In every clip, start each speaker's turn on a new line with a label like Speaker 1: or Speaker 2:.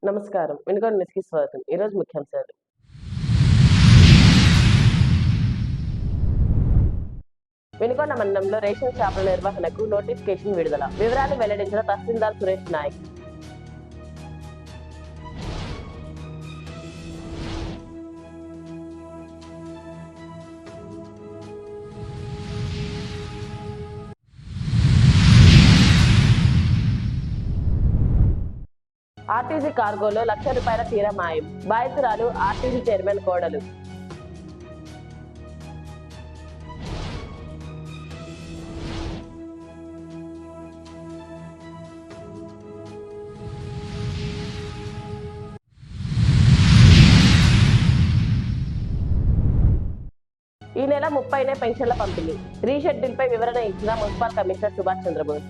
Speaker 1: నమస్కారం. వినుకొండ న్యూస్‌కి స్వాగతం. ఈరోజు ముఖ్యాంశాలు. వినుకొండ మండలంలో రేషన్ షాపుల నిర్వహణకు నోటిఫికేషన్ విడుదల. వివరాలు వెల్లడించిన తహసీల్దార్ సురేష్ నాయక్. ఆర్టీసీ కార్గోలో ₹1,00,000 తీర మాయం. బాధితురాలు ఆర్టీసీ చైర్మన్ కోడలు. ఈ నెల 30నే పెన్షన్ల పంపిణీ. రీషెడ్యూల్పై వివరణ ఇచ్చిన మున్సిపల్ కమిషనర్ సుభాష్ చంద్రబోస్.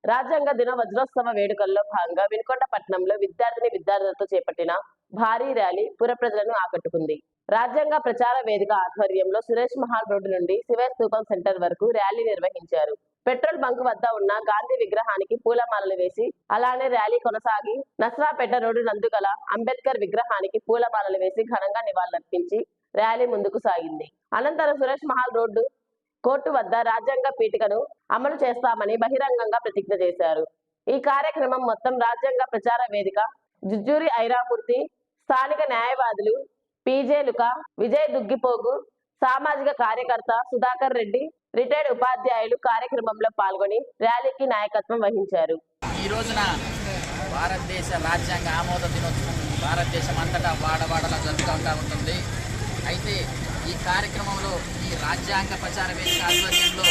Speaker 1: రాజ్యాంగ దిన వజ్రోత్సవ వేడుకల్లో భాగంగా వినుకొండ పట్టణంలో విద్యార్థులతో చేపట్టిన భారీ ర్యాలీ పుర ప్రజలను ఆకట్టుకుంది. రాజ్యాంగ ప్రచార వేదిక ఆధ్వర్యంలో సురేష్ మహల్ రోడ్డు నుండి శివ స్తూపం సెంటర్ వరకు ర్యాలీ నిర్వహించారు. పెట్రోల్ బంక్ వద్ద ఉన్న గాంధీ విగ్రహానికి పూలమాలలు వేసి అలానే ర్యాలీ కొనసాగి నస్రాపేట రోడ్డు నందు గల అంబేద్కర్ విగ్రహానికి పూలమాలలు వేసి ఘనంగా నివాళులర్పించి ర్యాలీ ముందుకు సాగింది. అనంతరం సురేష్ మహల్ రోడ్డు కోర్టు వద్ద రాజ్యాంగ పీఠికను అమలు చేస్తామని బహిరంగంగా ప్రతిజ్ఞ చేశారు. ఈ కార్యక్రమం మొత్తం రాజ్యాంగ ప్రచార వేదిక, జుజ్జూరి ఐరామూర్తి, స్థానిక న్యాయవాదులు పీజే లుకా, విజయ్ దుగ్గిపోగు, సామాజిక కార్యకర్త సుధాకర్ రెడ్డి, రిటైర్డ్ ఉపాధ్యాయులు కార్యక్రమంలో పాల్గొని ర్యాలీకి నాయకత్వం వహించారు.
Speaker 2: ఈ రోజున భారతదేశ రాజ్యాంగ ఆమోద దినోత్సవం భారతదేశం అంతటా వాడవాడలా జరుగుతూ ఉంటుంది. అయితే ఈ కార్యక్రమంలో ఈ రాజ్యాంగ ప్రచార వేదిక ఆధ్వర్యంలో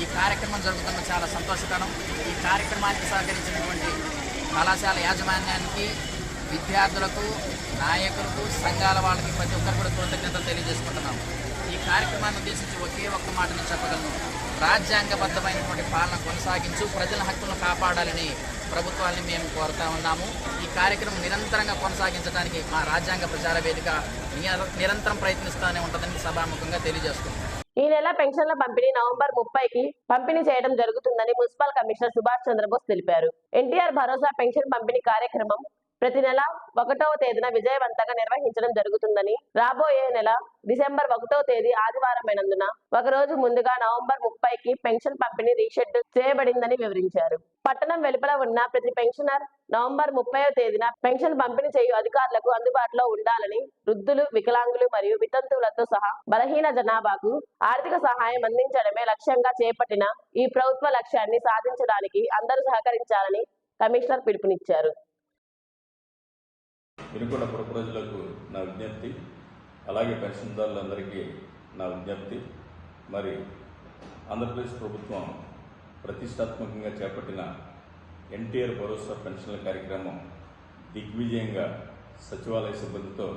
Speaker 2: ఈ కార్యక్రమం జరుగుతున్న చాలా సంతోషకరం. ఈ కార్యక్రమానికి సహకరించినటువంటి కళాశాల యాజమాన్యానికి, విద్యార్థులకు, నాయకులకు, సంఘాల వాళ్ళకి ప్రతి ఒక్కరు కూడా కృతజ్ఞతలు తెలియజేసుకుంటున్నాం. ఈ కార్యక్రమాన్ని ఉద్దేశించి ఒకే ఒక్క మాటని చెప్పగలను. రాజ్యాంగబద్ధమైనటువంటి పాలన కొనసాగించు, ప్రజల హక్కులను కాపాడాలని ప్రభుత్వాన్ని మేము కోరుతా ఉన్నాము. ఈ కార్యక్రమం నిరంతరంగా కొనసాగించడానికి మా రాజ్యాంగ ప్రచార వేదిక నిరంతరం ప్రయత్నిస్తూనే ఉంటుందని సభాముఖంగా తెలియజేస్తున్నాం.
Speaker 1: ఈ నెల పెన్షన్ల పంపిణీ నవంబర్ 30కి పంపిణీ చేయడం జరుగుతుందని మున్సిపల్ కమిషనర్ సుభాష్ చంద్రబోస్ తెలిపారు. ఎన్టీఆర్ భరోసా పెన్షన్ పంపిణీ కార్యక్రమం ప్రతి నెల 1వ తేదీన విజయవంతంగా నిర్వహించడం జరుగుతుందని, రాబోయే నెల డిసెంబర్ 1వ తేదీ ఆదివారమైనందున ఒకరోజు ముందుగా నవంబర్ 30కి పెన్షన్ పంపిణీ రీషెడ్యూల్ చేయబడిందని వివరించారు. పట్టణం వెలుపల ఉన్న ప్రతి పెన్షనర్ నవంబర్ 30వ తేదీన పెన్షన్ పంపిణీ చేయు అధికారులకు అందుబాటులో ఉండాలని, వృద్ధులు, వికలాంగులు మరియు వితంతువులతో సహా బలహీన జనాభాకు ఆర్థిక సహాయం అందించడమే లక్ష్యంగా చేపట్టిన ఈ ప్రభుత్వ లక్ష్యాన్ని సాధించడానికి అందరూ సహకరించాలని కమిషనర్ పిలుపునిచ్చారు.
Speaker 3: వినుకొండ పుర ప్రజలకు నా విజ్ఞప్తి, అలాగే పెన్షన్దారులందరికీ నా విజ్ఞప్తి. మరి ఆంధ్రప్రదేశ్ ప్రభుత్వం ప్రతిష్టాత్మకంగా చేపట్టిన ఎన్టీఆర్ భరోసా పెన్షన్ల కార్యక్రమం దిగ్విజయంగా సచివాలయ సిబ్బందితో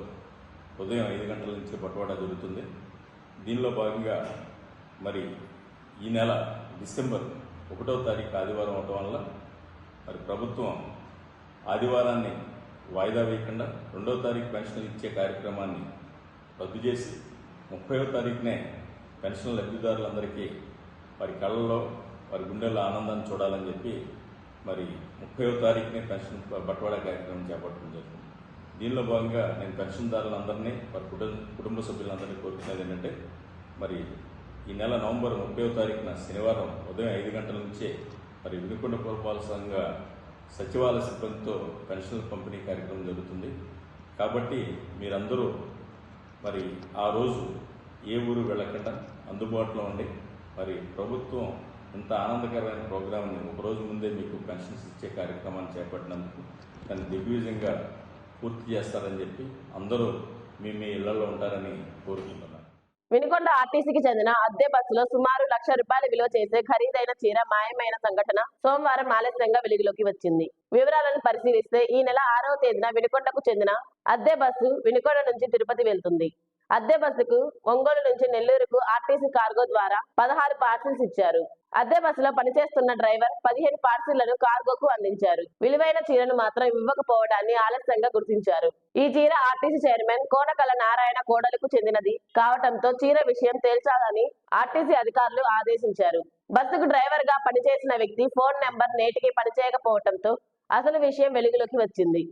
Speaker 3: ఉదయం 5 గంటల నుంచి పట్టుబడ జరుగుతుంది. దీనిలో భాగంగా మరి ఈ నెల డిసెంబర్ 1వ తారీఖు ఆదివారం అవటం వల్ల మరి ప్రభుత్వం ఆదివారాన్ని వాయిదా వేయకుండా 2వ తారీఖు పెన్షన్లు ఇచ్చే కార్యక్రమాన్ని రద్దు చేసి 30వ తారీఖునే పెన్షన్ లబ్ధిదారులందరికీ వారి కళ్ళలో, వారి గుండెల్లో ఆనందాన్ని చూడాలని చెప్పి మరి 30వ తారీఖునే పెన్షన్ బట్వాడా కార్యక్రమం చేపట్టడం జరుగుతుంది. దీనిలో భాగంగా నేను పెన్షన్దారులందరినీ, వారి కుటుంబ సభ్యులందరినీ కోరుకునేది ఏంటంటే, మరి ఈ నెల నవంబర్ 30వ తారీఖున శనివారం ఉదయం 5 గంటల నుంచే మరి వినుకొండ పురపాలక సంఘ సచివాలయ సిబ్బందితో పెన్షన్ల పంపిణీ కార్యక్రమం జరుగుతుంది. కాబట్టి మీరందరూ మరి ఆ రోజు ఏ ఊరు వెళ్ళకుండా అందుబాటులో ఉండి మరి ప్రభుత్వం ఇంత ఆనందకరమైన ప్రోగ్రాంని ఒకరోజు ముందే మీకు పెన్షన్స్ ఇచ్చే కార్యక్రమాన్ని చేపట్టినందుకు దాన్ని దిగ్విజయంగా పూర్తి చేస్తారని చెప్పి అందరూ మీ ఇళ్లలో ఉంటారని కోరుకుంటున్నాను.
Speaker 1: వినుకొండ ఆర్టీసీకి చెందిన అద్దె బస్సులో సుమారు ₹1,00,000 విలువ చేసే ఖరీదైన చీర మాయమైన సంఘటన సోమవారం ఆలస్యంగా వెలుగులోకి వచ్చింది. వివరాలను పరిశీలిస్తే ఈ నెల 6వ తేదీన వినుకొండకు చెందిన అద్దె బస్సు వినుకొండ నుంచి తిరుపతి వెళ్తుంది. అద్దె బస్సుకు ఒంగోలు నుంచి నెల్లూరుకు ఆర్టీసీ కార్గో ద్వారా 16 పార్సిల్స్ ఇచ్చారు. అద్దె బస్సులో పనిచేస్తున్న డ్రైవర్ 15 పార్సిళ్లను కార్గోకు అందించారు. విలువైన చీరను మాత్రం ఇవ్వకపోవడాన్ని ఆలస్యంగా గుర్తించారు. ఈ చీర ఆర్టీసీ చైర్మన్ కోనకల నారాయణ కోడలుకు చెందినది కావటంతో చీర విషయం తేల్చాలని ఆర్టీసీ అధికారులు ఆదేశించారు. బస్సుకు డ్రైవర్ గా పనిచేసిన వ్యక్తి ఫోన్ నెంబర్ నేటికి పనిచేయకపోవడంతో అసలు విషయం వెలుగులోకి వచ్చింది.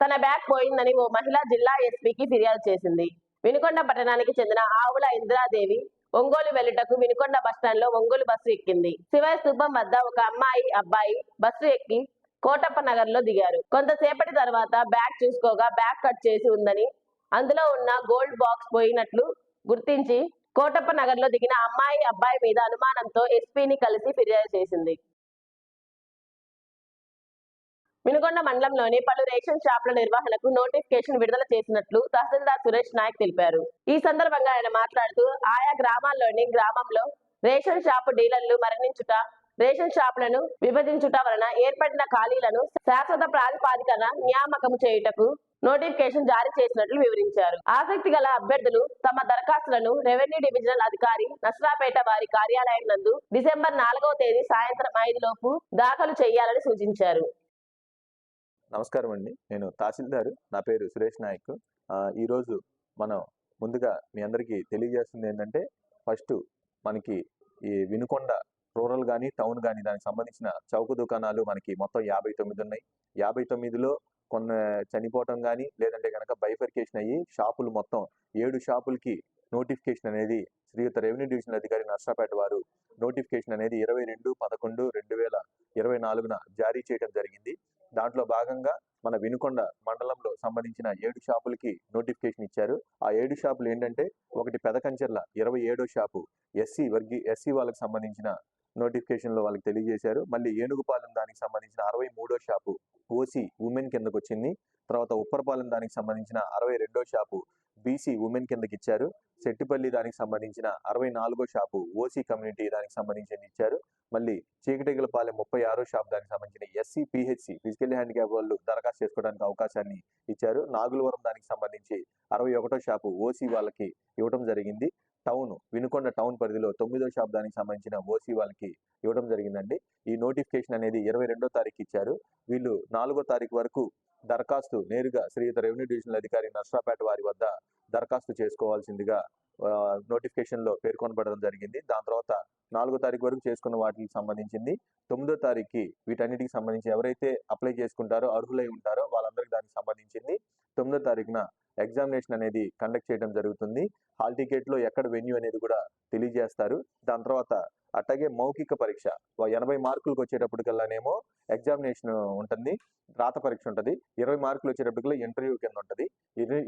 Speaker 1: తన బ్యాగ్ పోయిందని ఓ మహిళ జిల్లా ఎస్పీకి ఫిర్యాదు చేసింది. వినుకొండ పట్టణానికి చెందిన ఆవుల ఇందిరాదేవి ఒంగోలు వెళ్లుటకు వినుకొండ బస్టాండ్ లో ఒంగోలు బస్సు ఎక్కింది. శివయ్య స్తూపం వద్ద ఒక అమ్మాయి, అబ్బాయి బస్సు ఎక్కి కోటప్ప నగర్ లో దిగారు. కొంతసేపటి తర్వాత బ్యాగ్ చూసుకోగా బ్యాగ్ కట్ చేసి ఉందని, అందులో ఉన్న గోల్డ్ బాక్స్ పోయినట్లు గుర్తించి కోటప్ప నగర్ లో దిగిన అమ్మాయి, అబ్బాయి మీద అనుమానంతో ఎస్పీని కలిసి ఫిర్యాదు చేసింది. వినుకొండ మండలంలోని పలు రేషన్ షాపుల నిర్వహణకు నోటిఫికేషన్ విడుదల చేసినట్లు తహసీల్దార్ సురేష్ నాయక్ తెలిపారు. ఈ సందర్భంగా ఆయన మాట్లాడుతూ ఆయా గ్రామంలో రేషన్ షాపు డీలర్లు మరణించుట, రేషన్ షాపులను విభజించుట వలన ఏర్పడిన ఖాళీలను శాశ్వత ప్రాతిపదికన నియామకం చేయుటకు నోటిఫికేషన్ జారీ చేసినట్లు వివరించారు. ఆసక్తి గల అభ్యర్థులు తమ దరఖాస్తులను రెవెన్యూ డివిజనల్ అధికారి నస్రాపేట వారి కార్యాలయం నందు డిసెంబర్ 4వ తేదీ సాయంత్రం 5 లోపు దాఖలు చేయాలని సూచించారు.
Speaker 4: నమస్కారం అండి. నేను తహసీల్దారు. నా పేరు సురేష్ నాయక్. ఈరోజు మనం ముందుగా మీ అందరికీ తెలియజేస్తుంది ఏంటంటే, ఫస్ట్ మనకి ఈ వినుకొండ రూరల్ కానీ టౌన్ కానీ దానికి సంబంధించిన చౌక దుకాణాలు మనకి మొత్తం 59 ఉన్నాయి. 59లో కొన్ని చనిపోవటం కానీ లేదంటే కనుక బైఫర్కేషన్ అయ్యి షాపులు మొత్తం 7 షాపులకి నోటిఫికేషన్ అనేది శ్రీయుత రెవెన్యూ డివిజనల్ అధికారి నర్సాపేట వారు నోటిఫికేషన్ అనేది 22/11/2024న జారీ చేయడం జరిగింది. దాంట్లో భాగంగా మన వినుకొండ మండలంలో సంబంధించిన 7 షాపులకి నోటిఫికేషన్ ఇచ్చారు. ఆ 7 షాపులు ఏంటంటే, ఒకటి పెదకంచెర్ల 27వ షాపు ఎస్సీ వాళ్ళకి సంబంధించిన నోటిఫికేషన్ లో వాళ్ళకి తెలియజేశారు. మళ్ళీ ఏనుగుపాలెం దానికి సంబంధించిన 63వ షాపు ఓసీ ఉమెన్ కిందకు వచ్చింది. తర్వాత ఉప్పరపాలెం దానికి సంబంధించిన 62వ షాపు బీసీ ఉమెన్ కిందకి ఇచ్చారు. సెట్టిపల్లి దానికి సంబంధించిన 64వ షాపు ఓసీ కమ్యూనిటీ దానికి సంబంధించి ఇచ్చారు. మళ్ళీ చీకటిగలపాలెం 36వ షాప్ దానికి సంబంధించిన ఎస్సీ పిహెచ్సి ఫిజికల్ హ్యాండిక్యాప్ వాళ్ళు దరఖాస్తు చేసుకోవడానికి అవకాశాన్ని ఇచ్చారు. నాగులవరం దానికి సంబంధించి 61వ షాపు ఓసీ వాళ్ళకి ఇవ్వడం జరిగింది. టౌన్ వినుకొండ టౌన్ పరిధిలో 9వ షాప్ దానికి సంబంధించిన ఓసీ వాళ్ళకి ఇవ్వడం జరిగిందండి. ఈ నోటిఫికేషన్ అనేది 22వ తారీఖు ఇచ్చారు. వీళ్ళు 4వ తారీఖు వరకు దరఖాస్తు నేరుగా శ్రీయుత రెవెన్యూ డివిజనల్ అధికారి నర్సాపేట వారి వద్ద దరఖాస్తు చేసుకోవాల్సిందిగా నోటిఫికేషన్ లో పేర్కొనబడడం జరిగింది. దాని తర్వాత 4వ తారీఖు వరకు చేసుకున్న వాటికి సంబంధించింది. 9వ తారీఖుకి వీటన్నిటికి సంబంధించి ఎవరైతే అప్లై చేసుకుంటారో అర్హులై ఉంటారో వాళ్ళందరికీ దానికి సంబంధించింది 9వ తారీఖున ఎగ్జామినేషన్ అనేది కండక్ట్ చేయడం జరుగుతుంది. హాల్ టికెట్ లో ఎక్కడ వెన్యూ అనేది కూడా తెలియజేస్తారు. దాని తర్వాత అట్లాగే మౌఖిక పరీక్ష 80 మార్కులకు వచ్చేటప్పటికల్లానేమో ఎగ్జామినేషన్ ఉంటుంది, రాత పరీక్ష ఉంటుంది. 20 మార్కులు వచ్చేటప్పటికల్లా ఇంటర్వ్యూ కింద ఉంటుంది.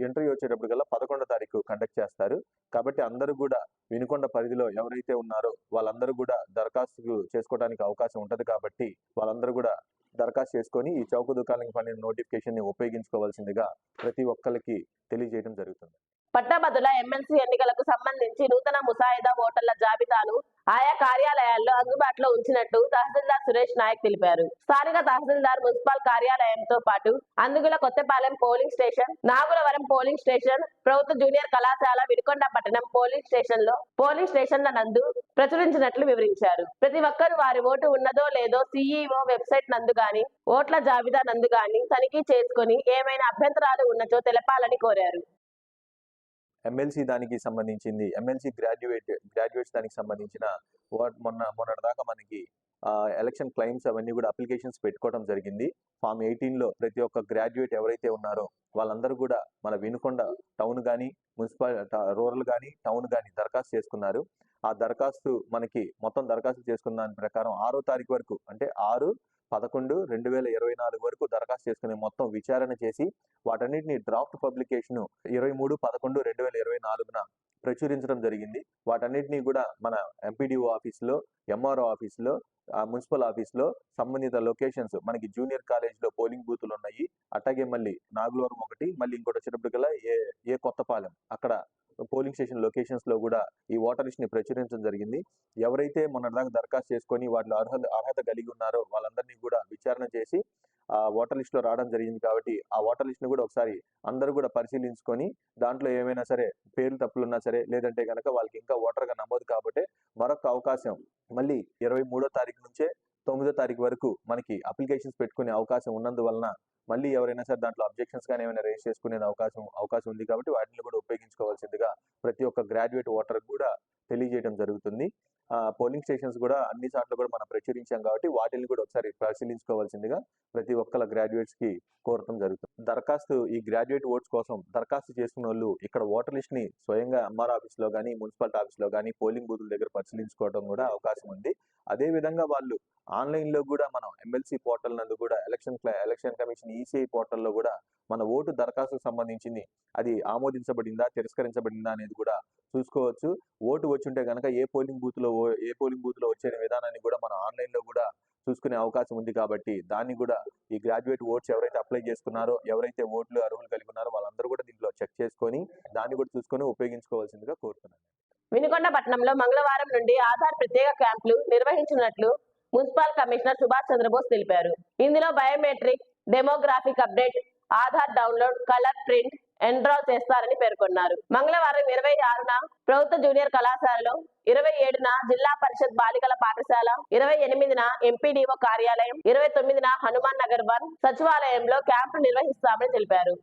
Speaker 4: ఇంటర్వ్యూ వచ్చేటప్పటికల్లా 11వ తారీఖు కండక్ట్ చేస్తారు. కాబట్టి అందరూ కూడా వినుకొండ పరిధిలో ఎవరైతే ఉన్నారో వాళ్ళందరూ కూడా దరఖాస్తు చేసుకోవడానికి అవకాశం ఉంటుంది. కాబట్టి వాళ్ళందరూ కూడా దరఖాస్తు చేసుకొని ఈ చౌక దుకాణాలకు పడిన నోటిఫికేషన్ ని ఉపయోగించుకోవాల్సిందిగా ప్రతి ఒక్కరికి తెలియజేయడం జరుగుతుంది.
Speaker 1: పట్టభద్రుల ఎమ్మెల్సీ ఎన్నికలకు సంబంధించి నూతన ముసాయిదా ఓటర్ల జాబితాను ఆయా కార్యాలయాల్లో అందుబాటులో ఉంచినట్టు తహసీల్దార్ సురేష్ నాయక్ తెలిపారు. స్థానిక తహసీల్దార్ మున్సిపల్ కార్యాలయంతో పాటు Andugula Kothapalem polling station, Nagulavaram polling station, ప్రభుత్వ జూనియర్ కళాశాల, వినుకొండ పట్టణం పోలింగ్ స్టేషన్ల నందు ప్రచురించినట్లు వివరించారు. ప్రతి ఒక్కరూ వారి ఓటు ఉన్నదో లేదో సిఈఓ వెబ్సైట్ నందు గాని, ఓట్ల జాబితా నందు గాని తనిఖీ చేసుకుని ఏమైనా అభ్యంతరాలు ఉన్నచో తెలపాలని కోరారు.
Speaker 4: ఎమ్మెల్సీ దానికి సంబంధించింది, ఎమ్మెల్సీ గ్రాడ్యుయేట్స్ దానికి సంబంధించిన మొన్నటి దాకా మనకి ఎలక్షన్ క్లైమ్స్ అవన్నీ కూడా అప్లికేషన్స్ పెట్టుకోవడం జరిగింది. ఫామ్ 18లో ప్రతి ఒక్క గ్రాడ్యుయేట్ ఎవరైతే ఉన్నారో వాళ్ళందరూ కూడా మన వినుకొండ టౌన్ కానీ రూరల్ కానీ టౌన్ కానీ దరఖాస్తు చేసుకున్నారు. ఆ దరఖాస్తు మనకి మొత్తం దరఖాస్తు చేసుకున్న దాని ప్రకారం 6వ తారీఖు వరకు అంటే 6/11/2024 వరకు దరఖాస్తు చేసుకుని మొత్తం విచారణ చేసి వాటన్నిటిని డ్రాఫ్ట్ పబ్లికేషన్ 23/11/2024న ప్రచురించడం జరిగింది. వాటన్నిటిని కూడా మన ఎంపీడీఓ ఆఫీసులో, ఎంఆర్ఓ ఆఫీసులో, మున్సిపల్ ఆఫీసులో సంబంధిత లొకేషన్స్ మనకి జూనియర్ కాలేజ్లో పోలింగ్ బూతులు ఉన్నాయి. అట్లాగే మళ్ళీ నాగులవరం ఒకటి, మళ్ళీ ఇంకోటి వచ్చేటప్పటికల్లా ఏ కొత్తపాలెం అక్కడ పోలింగ్ స్టేషన్ లొకేషన్స్ లో కూడా ఈ ఓటర్ లిస్ట్ ని ప్రచురించడం జరిగింది. ఎవరైతే మొన్నటిదాకా దరఖాస్తు చేసుకొని వాటిలో అర్హత కలిగి ఉన్నారో వాళ్ళందరినీ కూడా విచారణ చేసి ఆ ఓటర్ లిస్ట్ లో రావడం జరిగింది కాబట్టి ఆ ఓటర్ లిస్ట్ ని కూడా ఒకసారి అందరూ కూడా పరిశీలించుకొని దాంట్లో ఏమైనా సరే పేర్లు తప్పులున్నా సరే, లేదంటే కనుక వాళ్ళకి ఇంకా ఓటర్ గా నమోదు కాబట్టి మరొక అవకాశం మళ్ళీ 23వ తారీఖు నుంచే 9వ తారీఖు వరకు మనకి అప్లికేషన్స్ పెట్టుకునే అవకాశం ఉన్నందువలన మళ్ళీ ఎవరైనా సరే దాంట్లో అబ్జెక్షన్స్ కానీ ఏమైనా రేస్ చేసుకునే అవకాశం ఉంది కాబట్టి వాటిని కూడా ఉపయోగించుకోవాల్సిందిగా ప్రతి ఒక్క గ్రాడ్యుయేట్ ఓటర్ కూడా తెలియజేయడం జరుగుతుంది. పోలింగ్ స్టేషన్స్ కూడా అన్ని చోట్ల కూడా మనం ప్రచురించాం కాబట్టి వాటిని కూడా ఒకసారి పరిశీలించుకోవాల్సిందిగా ప్రతి ఒక్కల గ్రాడ్యుయేట్స్ కి కోరటం జరుగుతుంది. ఈ గ్రాడ్యుయేట్ ఓట్స్ కోసం దరఖాస్తు చేసుకున్న వాళ్ళు ఇక్కడ ఓటర్ లిస్ట్ ని స్వయంగా ఎంఆర్ ఆఫీస్ లో కానీ, మున్సిపాలిటీ ఆఫీస్ లో కానీ, పోలింగ్ బూతుల దగ్గర పరిశీలించుకోవడం కూడా అవకాశం ఉంది. అదే విధంగా వాళ్ళు ఆన్లైన్ లో కూడా మనం ఎమ్మెల్సీ పోర్టల్ నందు కూడా ఎలక్షన్ కమిషన్ ఈసీఐ పోర్టల్లో కూడా మన ఓటు దరఖాస్తుకు సంబంధించింది అది ఆమోదించబడిందా, తిరస్కరించబడిందా అనేది కూడా చూసుకోవచ్చు. ఓటు వచ్చుంటే కనుక ఏ పోలింగ్ బూత్ లో వచ్చే విధానాన్ని కూడా మనం ఆన్లైన్ లో కూడా చూసుకునే అవకాశం ఉంది కాబట్టి దాన్ని కూడా ఈ గ్రాడ్యుయేట్ ఓట్స్ ఎవరైతే అప్లై చేసుకున్నారో, ఎవరైతే ఓట్లు అర్హులు కలిగి ఉన్నారో వాళ్ళందరూ కూడా దీంట్లో చెక్ చేసుకొని దాన్ని కూడా చూసుకొని ఉపయోగించుకోవాల్సిందిగా కోరుతున్నాను.
Speaker 1: వినుకొండ పట్టణంలో మంగళవారం నుండి ఆధార్ ప్రత్యేక క్యాంపులు నిర్వహించినట్లు మున్సిపల్ కమిషనర్ సుభాష్ చంద్రబోస్ తెలిపారు. ఇందులో biometric, demographic update, Aadhaar download, colour print, enrol చేస్తారని పేర్కొన్నారు. మంగళవారం 26న ప్రభుత్వ జూనియర్ కళాశాలలో, 27న జిల్లా పరిషత్ బాలికల పాఠశాల, 28న ఎంపీడీఓ కార్యాలయం, 29న హనుమాన్ నగర్ 1 సచివాలయంలో క్యాంపు నిర్వహిస్తామని తెలిపారు.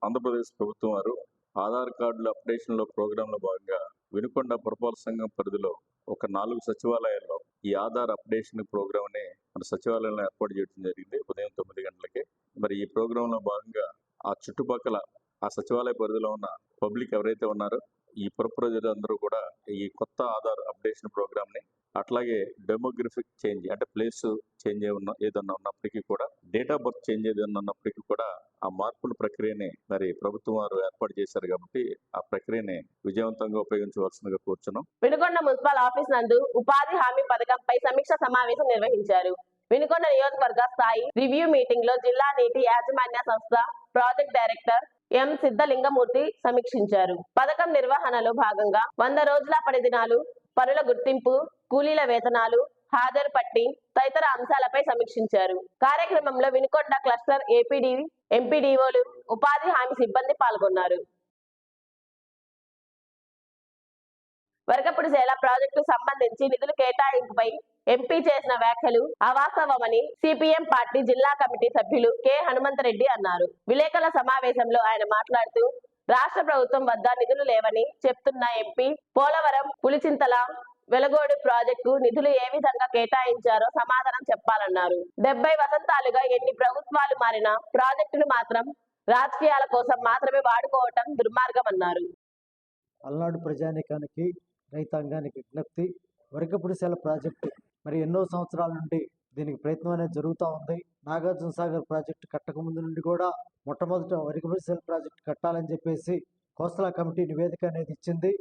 Speaker 3: ఆంధ్రప్రదేశ్ ప్రభుత్వం వారు ఆధార్ కార్డుల అప్డేషన్ లో ప్రోగ్రామ్ లో భాగంగా వినుకొండ పురపాలక సంఘం పరిధిలో ఒక 4 సచివాలయాల్లో ఈ ఆధార్ అప్డేషన్ ప్రోగ్రామ్ ని మన సచివాలయంలో ఏర్పాటు చేయడం జరిగింది ఉదయం 9 గంటలకి. మరి ఈ ప్రోగ్రామ్ లో భాగంగా ఆ చుట్టుపక్కల ఆ సచివాలయ పరిధిలో ఉన్న పబ్లిక్ ఎవరైతే ఉన్నారో ఈ పుర ప్రజలందరూ కూడా ఈ కొత్త ఆధార్ అప్డేషన్ ప్రోగ్రామ్ ని, అట్లాగే డెమోగ్రఫిక్ చేంజ్ అంటే ప్లేస్ చేంజ్ ఏదన్నా ఉన్నప్పటికీ కూడా, డేట్ ఆఫ్ బర్త్ చేంజ్ ఏదన్నా ఉన్నప్పటికీ కూడా ఆ మార్పుల ప్రక్రియని మరి ప్రభుత్వం వారు ఏర్పాటు చేశారు కాబట్టి ఆ ప్రక్రియని విజయవంతంగా ఉపయోగించవలసిందిగా కూర్చున్నాం.
Speaker 1: వినుకొండ మున్సిపల్ ఆఫీస్ నందు ఉపాధి హామీ పథకంపై సమీక్ష సమావేశం నిర్వహించారు. వినుకొండ నియోజకవర్గ స్థాయి రివ్యూ మీటింగ్ లో జిల్లా నీటి యాజమాన్య సంస్థ ప్రాజెక్ట్ డైరెక్టర్ ఎం సిద్ధలింగమూర్తి సమీక్షించారు. పథకం నిర్వహణలో భాగంగా 100 రోజుల పని దినాలు, పనుల గుర్తింపు, కూలీల వేతనాలు, హాజరు పట్టి తదితర అంశాలపై సమీక్షించారు. కార్యక్రమంలో వినుకొండ క్లస్టర్ ఏపీడీ, ఎంపీడీఓలు, ఉపాధి హామీ సిబ్బంది పాల్గొన్నారు. వరకపుడిసేల ప్రాజెక్టు సంబంధించి నిధుల కేటాయింపుపై ఎంపీ చేసిన వ్యాఖ్యలు అవాస్తవమని సిపిఎం పార్టీ జిల్లా కమిటీ సభ్యులు కె హనుమంతరెడ్డి అన్నారు. విలేకరుల సమావేశంలో ఆయన మాట్లాడుతూ, రాష్ట్ర ప్రభుత్వం వద్ద నిధులు లేవని చెప్తున్న ఎంపీ పోలవరం, పులిచింతల, వెలగోడు ప్రాజెక్టు నిధులు ఏ విధంగా కేటాయించారో సమాధానం చెప్పాలన్నారు. 70 వసంతాలుగా ఎన్ని ప్రభుత్వాలు మారినా ప్రాజెక్టును మాత్రం రాజకీయాల కోసం మాత్రమే వాడుకోవటం దుర్మార్గమన్నారు.
Speaker 5: పల్నాడు ప్రజానీకానికి, రైతాంగానికి విజ్ఞప్తి, వరకపుడిసేల ప్రాజెక్టు మరి ఎన్నో సంవత్సరాల నుండి దీనికి ప్రయత్నం అనేది జరుగుతూ ఉంది. నాగార్జున సాగర్ ప్రాజెక్టు కట్టక ముందు నుండి కూడా మొట్టమొదట వరకపుడిసేల ప్రాజెక్టు కట్టాలని చెప్పేసి కోస్టల్ కమిటీ నివేదిక అనేది ఇచ్చింది.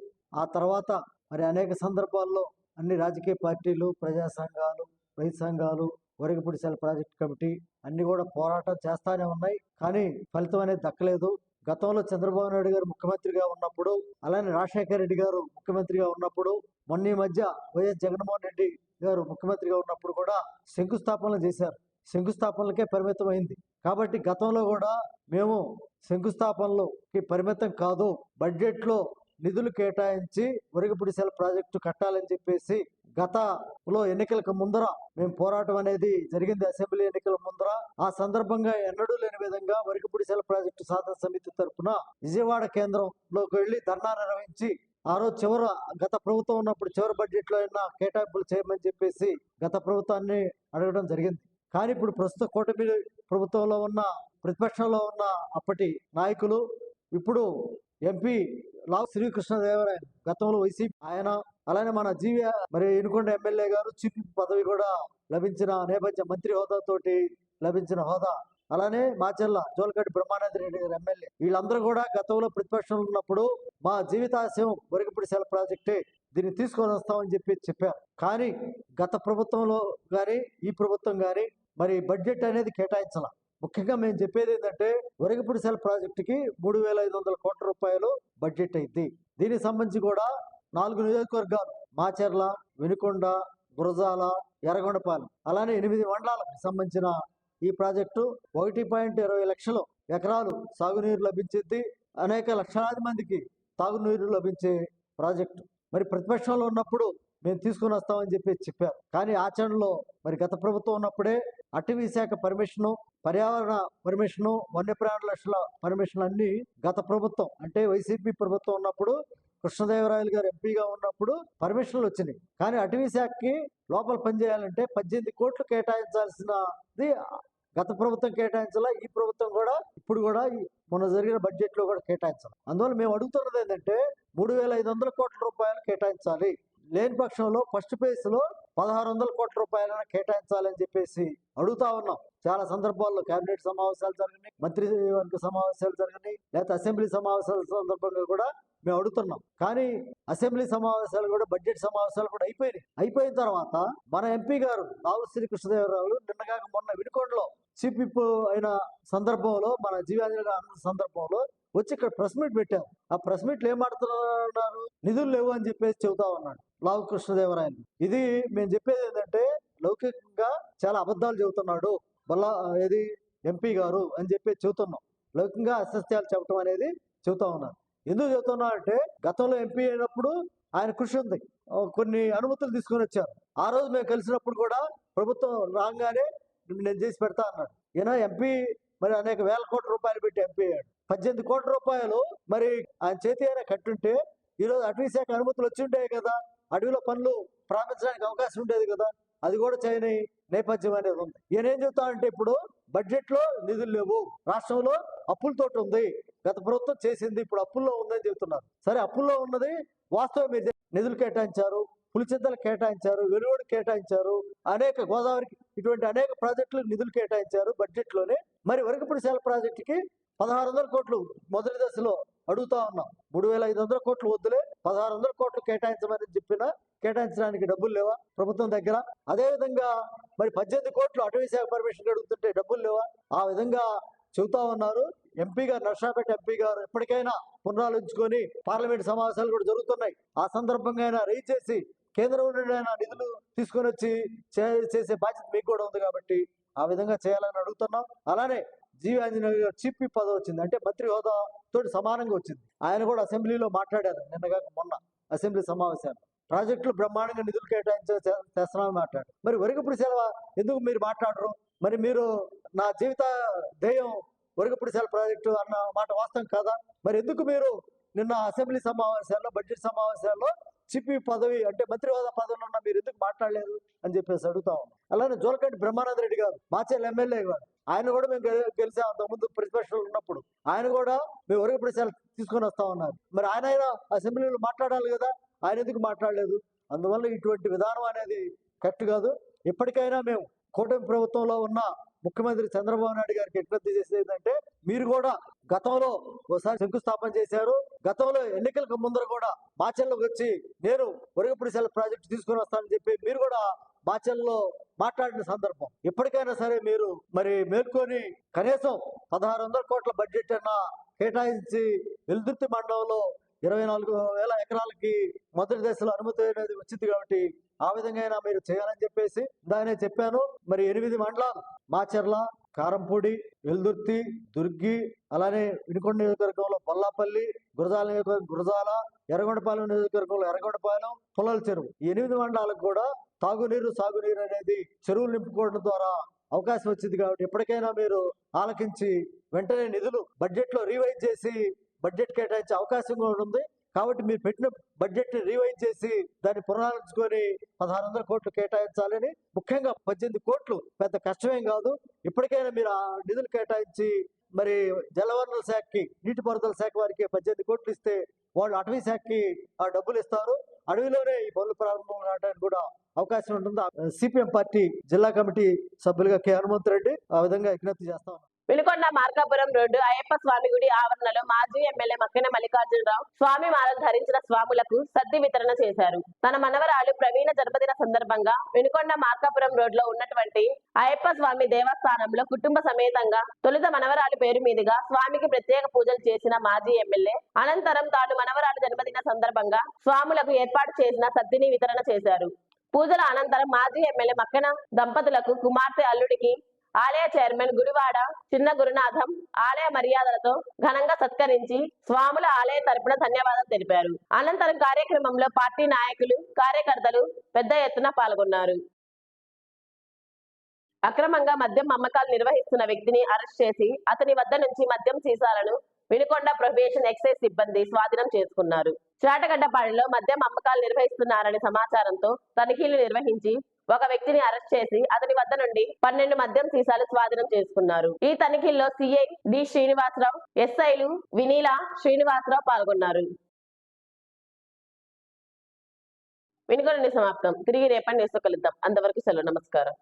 Speaker 5: ఆ తర్వాత మరి అనేక సందర్భాల్లో అన్ని రాజకీయ పార్టీలు, ప్రజా సంఘాలు, రైతు సంఘాలు, వరకపుడిసేల ప్రాజెక్టు కమిటీ అన్ని కూడా పోరాటం చేస్తానే ఉన్నాయి. కానీ ఫలితం అనేది దక్కలేదు. గతంలో చంద్రబాబు నాయుడు గారు ముఖ్యమంత్రిగా ఉన్నప్పుడు, అలానే రాజశేఖర రెడ్డి గారు ముఖ్యమంత్రిగా ఉన్నప్పుడు, మొన్న ఈ మధ్య వైఎస్ జగన్మోహన్ రెడ్డి గారు ముఖ్యమంత్రిగా ఉన్నప్పుడు కూడా శంకుస్థాపనలు చేశారు. శంకుస్థాపనలకే పరిమితం అయింది. కాబట్టి గతంలో కూడా మేము శంకుస్థాపనలకి పరిమితం కాదు, బడ్జెట్లో నిధులు కేటాయించి వరకపుడిసేల ప్రాజెక్టు కట్టాలని చెప్పేసి గతంలో ఎన్నికలకు ముందర మేము పోరాటం అనేది జరిగింది, అసెంబ్లీ ఎన్నికల ముందర. ఆ సందర్భంగా ఎన్నడూ లేని విధంగా వరకపుడిసేల ప్రాజెక్టు సాధన సమితి తరఫున విజయవాడ కేంద్రంలోకి వెళ్లి ధర్నా నిర్వహించి ఆ రోజు గత ప్రభుత్వం ఉన్నప్పుడు చివరి బడ్జెట్ లో అయినా కేటాయింపులు చేయమని చెప్పేసి గత ప్రభుత్వాన్ని అడగడం జరిగింది. కానీ ఇప్పుడు ప్రస్తుత కూటమి ప్రభుత్వంలో ఉన్న, ప్రతిపక్షంలో ఉన్న అప్పటి నాయకులు, ఇప్పుడు ఎంపీ లావు శ్రీకృష్ణదేవరాయలు, గతంలో వైసీపీ ఆయన, అలానే మన మరి వినుకొండ ఎమ్మెల్యే గారు చీఫ్ పదవి కూడా లభించిన నేపథ్యం, మంత్రి హోదాతోటి లభించిన హోదా, అలానే మాచెల్ల జోలగడ్డి బ్రహ్మానంద రెడ్డి గారు ఎమ్మెల్యే, వీళ్ళందరూ కూడా గతంలో ప్రతిపక్షంలో ఉన్నప్పుడు మా జీవితాశయం వరకపుడిసేల ప్రాజెక్టే, దీన్ని తీసుకొని వస్తామని చెప్పారు. కానీ గత ప్రభుత్వంలో కానీ ఈ ప్రభుత్వం కానీ మరి బడ్జెట్ అనేది కేటాయించాల. ముఖ్యంగా మేము చెప్పేది ఏంటంటే వరకపుడిసేల ప్రాజెక్టుకి 3,500 కోట్ల రూపాయలు బడ్జెట్ అయింది. దీనికి సంబంధించి కూడా 4 నియోజకవర్గాలు, మాచెర్ల, వినుకొండ, గురజాల, ఎర్రగొండపాలెం, అలానే 8 మండలాలకు సంబంధించిన ఈ ప్రాజెక్టు 1.20 లక్షల ఎకరాలు సాగునీరు లభించింది. అనేక లక్షలాది మందికి తాగునీరు లభించే ప్రాజెక్టు. మరి ప్రతిపక్షంలో ఉన్నప్పుడు మేము తీసుకుని వస్తామని చెప్పారు. కానీ ఆచరణలో మరి గత ప్రభుత్వం ఉన్నప్పుడే అటవీ శాఖ పర్మిషను, పర్యావరణ పర్మిషను, వన్యప్రాణుల రక్షణ పర్మిషన్ అన్ని గత ప్రభుత్వం అంటే వైసీపీ ప్రభుత్వం ఉన్నప్పుడు కృష్ణదేవరాయలు గారు ఎంపీగా ఉన్నప్పుడు పర్మిషన్లు వచ్చినాయి. కానీ అటవీ శాఖకి లోపల పనిచేయాలంటే 18 కోట్లు కేటాయించాల్సినది గత ప్రభుత్వం కేటాయించాలా, ఈ ప్రభుత్వం కూడా ఇప్పుడు కూడా మొన్న జరిగిన బడ్జెట్ లో కూడా కేటాయించాలి. అందువల్ల మేము అడుగుతున్నది ఏంటంటే 3,500 కోట్ల రూపాయలు కేటాయించాలి. లేని పక్షంలో ఫస్ట్ ఫేజ్ లో 1,600 కోట్ల రూపాయలను కేటాయించాలని చెప్పేసి అడుగుతా ఉన్నాం. చాలా సందర్భాల్లో కేబినెట్ సమావేశాలు జరిగినాయి, మంత్రివర్గ సమావేశాలు జరిగినాయి, లేకపోతే అసెంబ్లీ సమావేశాల సందర్భంగా కూడా మేము అడుగుతున్నాం. కానీ అసెంబ్లీ సమావేశాలు కూడా బడ్జెట్ సమావేశాలు కూడా అయిపోయిన తర్వాత మన ఎంపీ గారు రావుల శ్రీకృష్ణదేవరాయలు నిన్నగాక మొన్న వినుకొండలో చీఫ్ విప్ అయిన సందర్భంలో మన జీవాంజలి అన్న సందర్భంలో వచ్చి ఇక్కడ ప్రెస్ మీట్ పెట్టారు. ఆ ప్రెస్ మీట్లు ఏం మాట్లాడుతున్నారు, నిధులు లేవు అని చెప్పేసి చెబుతా ఉన్నాడు లావు కృష్ణదేవరాయలు. ఇది మేము చెప్పేది ఏంటంటే లౌకికంగా చాలా అబద్ధాలు చెబుతున్నాడు ఏది ఎంపీ గారు అని చెప్పి చెబుతున్నాం. లౌకికంగా అసత్యాలు చెప్పడం అనేది చెబుతా ఉన్నారు. ఎందుకు చెబుతున్నా అంటే గతంలో ఎంపీ అయినప్పుడు ఆయన కృషి ఉంది, కొన్ని అనుమతులు తీసుకొని వచ్చారు. ఆ రోజు మేము కలిసినప్పుడు కూడా ప్రభుత్వం రాగానే నేను చేసి పెడతా అన్నాడు. ఈయన ఎంపీ మరి అనేక వేల కోట్ల రూపాయలు పెట్టి ఎంపీ అయ్యాడు. 18 కోట్ల రూపాయలు మరి ఆయన చేతి అయినా కట్టుంటే ఈరోజు అటవీ శాఖ అనుమతులు వచ్చి ఉంటాయి కదా, అడవిలో పనులు ప్రారంభించడానికి అవకాశం ఉండేది కదా, అది కూడా చేయని నేపథ్యం అనేది ఉంది. ఈయన ఏం చెబుతా అంటే ఇప్పుడు బడ్జెట్ లో నిధులు లేవు, రాష్ట్రంలో అప్పులతోటి ఉంది, గత ప్రభుత్వం చేసింది ఇప్పుడు అప్పుల్లో ఉందని చెబుతున్నారు. సరే అప్పుల్లో ఉన్నది వాస్తవం, మీరు నిధులు కేటాయించారు, పులిచింతలు కేటాయించారు, వెలువడు కేటాయించారు, అనేక గోదావరికి ఇటువంటి అనేక ప్రాజెక్టులకు నిధులు కేటాయించారు బడ్జెట్ లోనే. మరి వరకపుడిశాల ప్రాజెక్టుకి 1,600 కోట్లు మొదటి దశలో అడుగుతా ఉన్నాం. 3,500 కోట్లు వద్దులే, 1,600 కోట్లు కేటాయించమని చెప్పినా కేటాయించడానికి డబ్బులు లేవా ప్రభుత్వం దగ్గర? అదే విధంగా మరి 18 కోట్లు అటవీ శాఖ పర్మిషన్ అడుగుతుంటే డబ్బులు లేవా? ఆ విధంగా చెబుతా ఉన్నారు. ఎంపీ గారు నర్సాపేట ఎంపీ గారు ఎప్పటికైనా పునరాలోచించుకొని పార్లమెంట్ సమావేశాలు కూడా జరుగుతున్నాయి, ఆ సందర్భంగా అయినా రైజ్ చేసి కేంద్రం నుండి అయినా నిధులు తీసుకొని వచ్చి చేసే బాధ్యత మీకు కూడా ఉంది కాబట్టి ఆ విధంగా చేయాలని అడుగుతున్నాం. అలానే జీవి ఆంజనేయ గారు చీఫ్ విప్ పదవి వచ్చింది అంటే మంత్రి హోదా తోటి సమానంగా వచ్చింది. ఆయన కూడా అసెంబ్లీలో మాట్లాడారు నిన్నగాక మొన్న అసెంబ్లీ సమావేశాలు. ప్రాజెక్టులు బ్రహ్మాండంగా నిధులు చేస్తున్నామని మాట్లాడారు. మరి వరకపుడిశాల ఎందుకు మీరు మాట్లాడరు? మరి మీరు నా జీవిత ధ్యేయం వరకపుడిశాల ప్రాజెక్టు అన్న మాట వాస్తవం కాదా? మరి ఎందుకు మీరు నిన్న అసెంబ్లీ సమావేశాల్లో బడ్జెట్ సమావేశాల్లో చీఫ్ విప్ పదవి అంటే మంత్రి హోదా పదవిలో ఉన్న మీరు ఎందుకు మాట్లాడలేదు అని చెప్పేసి అడుగుతా ఉన్నాం. అలానే జోలకంటి బ్రహ్మానంద రెడ్డి గారు మాచేల్ ఎమ్మెల్యే గారు, ఆయన కూడా మేము గెలిచాం అంతకుముందు ప్రతిపక్షంలో ఉన్నప్పుడు. ఆయన కూడా మేము వరకపుడిశాల తీసుకొని వస్తా ఉన్నారు. మరి ఆయన అసెంబ్లీలో మాట్లాడాలి కదా, ఆయన ఎందుకు మాట్లాడలేదు? అందువల్ల ఇటువంటి విధానం అనేది కరెక్ట్ కాదు. ఎప్పటికైనా మేము కూటమి ప్రభుత్వంలో ఉన్న ముఖ్యమంత్రి చంద్రబాబు నాయుడు గారికి విజ్ఞప్తి చేసేది ఏంటంటే, మీరు కూడా గతంలో ఒకసారి శంకుస్థాపన చేశారు, గతంలో ఎన్నికలకు ముందర కూడా మాచెల్లోకి వచ్చి నేను వరకపుడిశాల ప్రాజెక్టు తీసుకొని వస్తానని చెప్పి మీరు కూడా మాచెల్లో మాట్లాడిన సందర్భం. ఎప్పటికైనా సరే మీరు మరి మేల్కొని కనీసం 1,600 కోట్ల బడ్జెట్ అన్నా కేటాయించి వెల్దుర్తి మండలంలో 24,000 ఎకరాలకి మొదటి దశలో అనుమతి అనేది వచ్చింది కాబట్టి ఆ విధంగా అయినా మీరు చేయాలని చెప్పేసి దానే చెప్పాను. మరి 8 మండలాలు మాచర్ల, కారంపూడి, వెల్దుర్తి, దుర్గి, అలానే వినుకొండ నియోజకవర్గంలో బొల్లాపల్లి, గురజాల నియోజకవర్గం గురజాల, ఎర్రగొండపాలెం నియోజకవర్గంలో ఎర్రగొండపాలెం, పుల్లల చెరువు, ఈ 8 మండలాలకు కూడా తాగునీరు సాగునీరు అనేది చెరువులు నింపుకోవడం ద్వారా అవకాశం వచ్చింది కాబట్టి ఎప్పటికైనా మీరు ఆలకించి వెంటనే నిధులు బడ్జెట్ లో రీవైజ్ చేసి బడ్జెట్ కేటాయించే అవకాశం కూడా ఉంది. కాబట్టి మీరు పెట్టిన బడ్జెట్ ని రీవైజ్ చేసి దాన్ని పునరాలోచించుకొని 1,600 కోట్లు కేటాయించాలని, ముఖ్యంగా 18 కోట్లు పెద్ద కష్టమేం కాదు. ఇప్పటికైనా మీరు ఆ నిధులు కేటాయించి మరి జలవనరుల శాఖకి, నీటిపారుదల శాఖ వారికి 18 కోట్లు ఇస్తే వాళ్ళు అటవీ శాఖకి ఆ డబ్బులు ఇస్తారు. అడవిలోనే ఈ పనులు ప్రారంభం కావడానికి కూడా అవకాశం ఉంటుంది. సిపిఎం పార్టీ జిల్లా కమిటీ సభ్యులుగా కె హనుమంతరెడ్డి ఆ విధంగా విజ్ఞప్తి చేస్తా ఉన్నారు.
Speaker 1: వినుకొండ మార్కాపురం రోడ్డు అయ్యప్ప స్వామి గుడి ఆవరణలో మాజీ ఎమ్మెల్యే మక్కెన మల్లికార్జునరావు స్వామి మాలను ధరించిన స్వాములకు సద్ది వితరణ చేశారు. తన మనవరాలు ప్రవీణ జన్మదిన సందర్భంగా వినుకొండ మార్కాపురం రోడ్ లో ఉన్నటువంటి అయ్యప్ప స్వామి దేవస్థానంలో కుటుంబ సమేతంగా తొలుత మనవరాలు పేరు మీదుగా స్వామికి ప్రత్యేక పూజలు చేసిన మాజీ ఎమ్మెల్యే అనంతరం తాను మనవరాలు జన్మదిన సందర్భంగా స్వాములకు ఏర్పాటు చేసిన సద్దిని వితరణ చేశారు. పూజల అనంతరం మాజీ ఎమ్మెల్యే మక్కెన దంపతులకు కుమార్తె అల్లుడికి ఆలయ చైర్మన్ గుడివాడ చిన్న గురునాథం ఆలయ మర్యాదలతో ఘనంగా సత్కరించి స్వాముల ఆలయ తరపున ధన్యవాదాలు తెలిపారు. అనంతరం కార్యక్రమంలో పార్టీ నాయకులు, కార్యకర్తలు పెద్ద ఎత్తున పాల్గొన్నారు. అక్రమంగా మద్యం అమ్మకాలు నిర్వహిస్తున్న వ్యక్తిని అరెస్ట్ చేసి అతని వద్ద నుంచి మద్యం సీసాలను వినుకొండ ప్రొహిబిషన్ ఎక్సైజ్ సిబ్బంది స్వాధీనం చేసుకున్నారు. చాటగడ్డపాడులో మద్యం అమ్మకాలు నిర్వహిస్తున్నారని సమాచారంతో తనిఖీలు నిర్వహించి ఒక వ్యక్తిని అరెస్ట్ చేసి అతని వద్ద నుండి 12 మద్యం సీసాలు స్వాధీనం చేసుకున్నారు. ఈ తనిఖీల్లో సిఐ డి శ్రీనివాసరావు, ఎస్ఐలు వినీల, శ్రీనివాసరావు పాల్గొన్నారు. వినుకొండ సమాప్తం. తిరిగి రేపటి న్యూస్లో కలుద్దాం. అంతవరకు సెలవు. నమస్కారం.